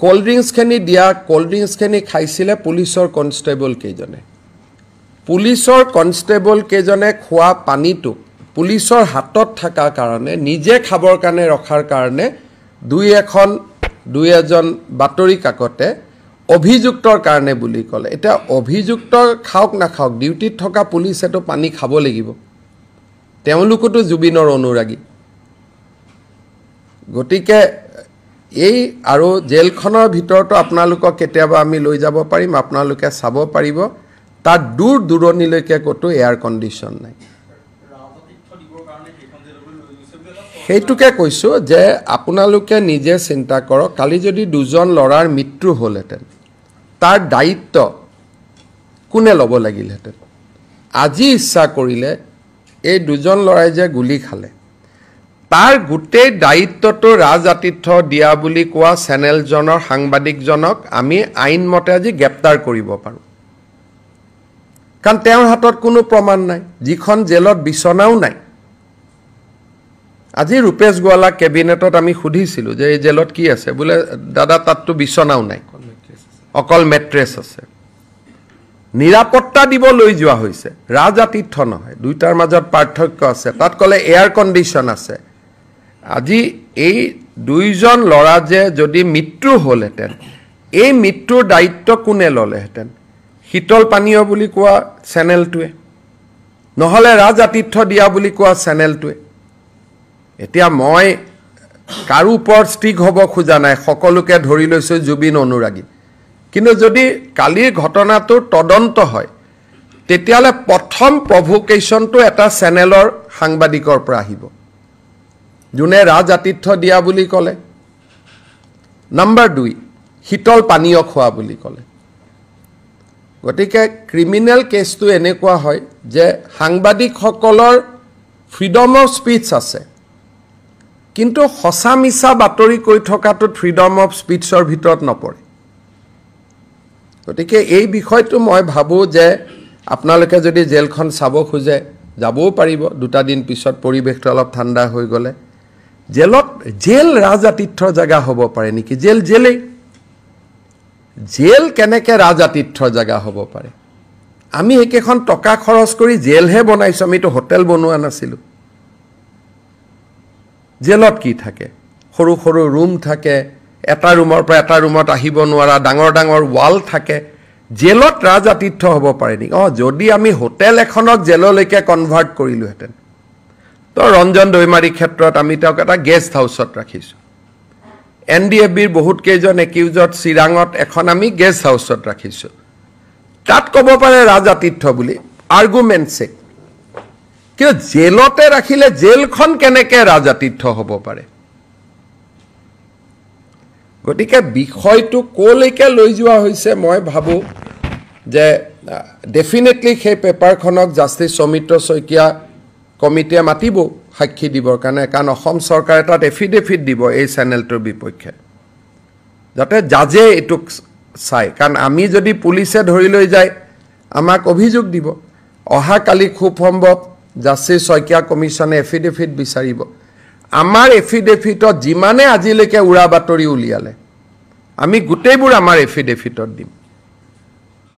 cold ড্ৰিংকছখিনি দিয়া cold ড্ৰিংকছখিনি খাইছিলে পুলিচৰ কনষ্টেবল কেইজনে পুলিচৰ কনষ্টেবল কেইজনে খোৱা পানীটো পুলিচৰ হাতত থকা কাৰণে নিজে খাবৰ কাৰণে ৰখাৰ কাৰণে দুই এজন বাতৰি কাকতে অভিযুক্তৰ কাৰণে বুলি ক'লে এটা অভিযুক্ত খাওক না খাওক ডিউটিত থকা পুলিচেটো পানী খাব লাগিব তেওঁলোকতো জুবিনৰ অনুৰাগী গতিকে এই আৰু জেলখনৰ ভিতৰতো আপোনালোকক কেতিয়াবা আমি লৈ যাব পাৰিম আপোনালোকে চাব পাৰিব তাৰ দূৰ দূৰণিলৈকে কতো এয়াৰ কণ্ডিশ্যন নাই সেইটোকে কৈছো যে আপোনালোকে নিজে চিন্তা কৰক কালি যদি দুজন লৰাৰ মৃত্যু হ'লহেঁতেন তাৰ দায়িত্ব কোনে ল'ব লাগিলহেঁতেন আজি ইচ্ছা কৰিলে এই দুজন লৰাই যে গুলি খালে তাৰ গোটেই দায়িত্বটো ৰাজাতিথ্য দিয়া বুলি কোৱা চেনেলজনৰ সাংবাদিকজনক আমি আইন মতে আজি গ্ৰেপ্তাৰ কৰিব পাৰোঁ কাৰণ তেওঁৰ হাতত কোনো প্ৰমাণ নাই যিখন জেলত বিছনাও নাই আজি ৰূপেশ গোৱালা কেবিনেটত আমি সুধিছিলোঁ যে এই জেলত কি আছে বোলে দাদা তাততো বিছনাও নাই অকল মেট্ৰেছ আছে নিৰাপত্তা দিব লৈ যোৱা হৈছে ৰাজাতিথ্য নহয় দুইটাৰ মাজত পাৰ্থক্য আছে তাত ক'লে এয়াৰ কণ্ডিশ্যন আছে আজি এই দুইজন ল'ৰা যে যদি মৃত্যু হ'লহেঁতেন এই মৃত্যুৰ দায়িত্ব কোনে ল'লেহেঁতেন শীতল পানীয় বুলি কোৱা চেনেলটোৱে নহ'লে ৰাজাতিথ্য দিয়া বুলি কোৱা চেনেলটোৱে এতিয়া মই কাৰো ওপৰত ষ্টিক হ'ব খোজা নাই সকলোকে ধৰি লৈছোঁ জুবিন অনুৰাগী কিন্তু যদি কালিৰ ঘটনাটোৰ তদন্ত হয় তেতিয়াহ'লে প্ৰথম প্ৰভোকেশ্যনটো এটা চেনেলৰ সাংবাদিকৰ পৰা আহিব যোনে ৰাজাতিথ্য দিয়া বুলি ক'লে নম্বৰ 2 শীতল পানীয় খোৱা বুলি ক'লে গতিকে ক্ৰিমিনেল কেছটো এনেকুৱা হয় যে সাংবাদিকসকলৰ ফ্ৰীডম অফ স্পীচ আছে কিন্তু সঁচা মিছা বাতৰি কৈ থকাটো ফ্ৰীডম অফ স্পীচৰ ভিতৰত নপৰে গতিকে এই বিষয়টো মই ভাবোঁ যে আপোনালোকে যদি জেলখন চাব খোজে যাবও পাৰিব দুটা দিন পিছত পৰিৱেশটো অলপ ঠাণ্ডা হৈ গ'লে জেল ৰাজাতিথ্যৰ জেগা হ'ব পাৰে নেকি জেল কেনেকৈ ৰাজাতিথ্যৰ জেগা হ'ব পাৰে আমি একেখন টকা খৰচ কৰি জেলহে বনাইছোঁ আমিতো হোটেল বনোৱা নাছিলোঁ জেলত কি থাকে সৰু সৰু ৰুম থাকে এটা ৰুমৰ পৰা এটা ৰুমত আহিব নোৱাৰা ডাঙৰ ডাঙৰ ৱাল থাকে জেলত ৰাজাতিথ্য হ'ব পাৰে নেকি যদি আমি হোটেল এখনক জেললৈকে কনভাৰ্ট কৰিলোহেঁতেন তো ৰঞ্জন দৈমাৰীৰ ক্ষেত্ৰত আমি তেওঁক এটা গেষ্ট হাউচত ৰাখিছোঁ NDFBৰ বহুত কেইজন একিউজত চিৰাঙত এখন আমি গেষ্ট হাউচত ৰাখিছোঁ তাত ক'ব পাৰে ৰাজাতিথ্য বুলি আৰ্গুমেণ্টছে কিন্তু জেলতে ৰাখিলে জেলখন কেনেকৈ ৰাজাতিথ্য হ'ব পাৰে গতিকে বিষয়টো ক'লৈকে লৈ যোৱা হৈছে মই ভাবোঁ যে ডেফিনেটলি সেই পেপাৰখনক জাষ্টিছ সৌমিত্ৰ শইকীয়া কমিটিয়ে মাতিব সাক্ষী দিবৰ কাৰণে কাৰণ অসম চৰকাৰে তাত এফিডেভিট দিব এই চেনেলটোৰ বিপক্ষে যাতে জাজে এইটোক চাই কাৰণ আমি যদি পুলিচে ধৰি লৈ যায় আমাক অভিযোগ দিব অহাকালি খুব সম্ভৱ জাষ্টিছ শইকীয়া কমিশ্যনে এফিডেভিট বিচাৰিব আমাৰ এফিডেভিটত যিমানে আজিলৈকে উৰা বাতৰি উলিয়ালে আমি গোটেইবোৰ আমাৰ এফিডেভিটত দিম